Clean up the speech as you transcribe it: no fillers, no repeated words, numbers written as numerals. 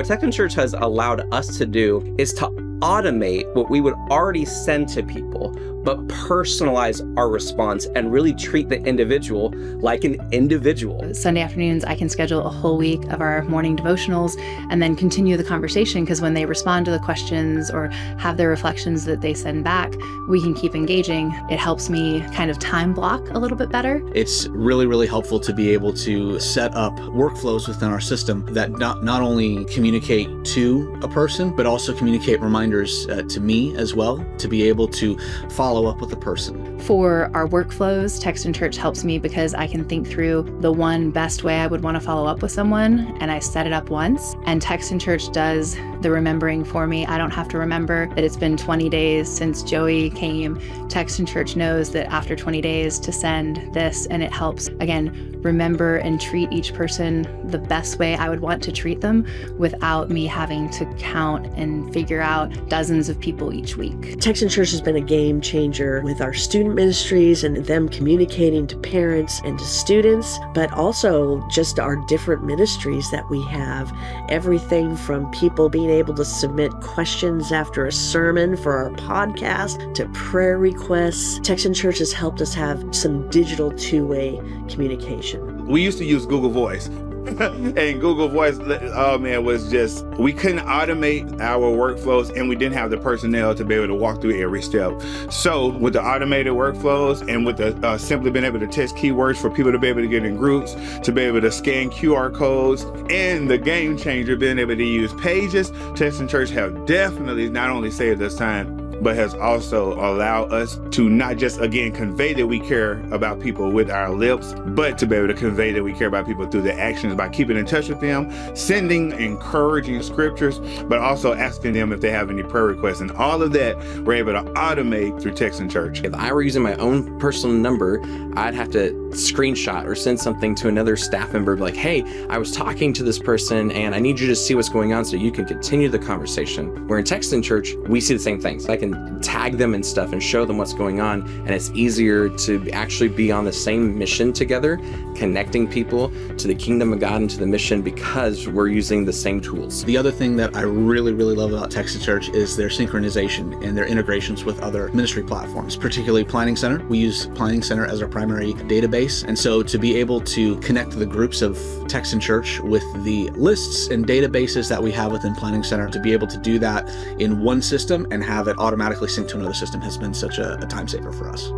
What Text in Church has allowed us to do is to automate what we would already send to people, but personalize our response and really treat the individual like an individual. Sunday afternoons, I can schedule a whole week of our morning devotionals and then continue the conversation, because when they respond to the questions or have their reflections that they send back, we can keep engaging. It helps me kind of time block a little bit better. It's really, really helpful to be able to set up workflows within our system that not only communicate to a person, but also communicate reminders to me as well, to be able to follow up with a person. For our workflows, Text in Church helps me because I can think through the one best way I would want to follow up with someone, and I set it up once. And Text in Church does the remembering for me. I don't have to remember that it's been 20 days since Joey came. Text in Church knows that after 20 days to send this, and it helps, again, remember and treat each person the best way I would want to treat them without me having to count and figure out dozens of people each week. Text in Church has been a game changer with our student ministries and them communicating to parents and to students, but also just our different ministries that we have. Everything from people being able to submit questions after a sermon for our podcast to prayer requests. Text in Church has helped us have some digital two-way communication. We used to use Google Voice. And Google Voice, oh man, was just, we couldn't automate our workflows, and we didn't have the personnel to be able to walk through every step. So with the automated workflows and with the simply being able to text keywords for people to be able to get in groups, to be able to scan QR codes, and the game changer, being able to use Pages, Text in Church have definitely not only saved us time, but has also allowed us to not just, again, convey that we care about people with our lips, but to be able to convey that we care about people through the actions by keeping in touch with them, sending encouraging scriptures, but also asking them if they have any prayer requests. And all of that we're able to automate through Text in Church. If I were using my own personal number, I'd have to screenshot or send something to another staff member like, hey, I was talking to this person and I need you to see what's going on so you can continue the conversation. Where in Text in Church, we see the same things. I can tag them and stuff and show them what's going on, and it's easier to actually be on the same mission together, connecting people to the kingdom of God and to the mission because we're using the same tools. The other thing that I really, really love about Text in Church is their synchronization and their integrations with other ministry platforms, particularly Planning Center. We use Planning Center as our primary database, and so to be able to connect the groups of Text in Church with the lists and databases that we have within Planning Center, to be able to do that in one system and have it automatically sync to another system has been such a time saver for us.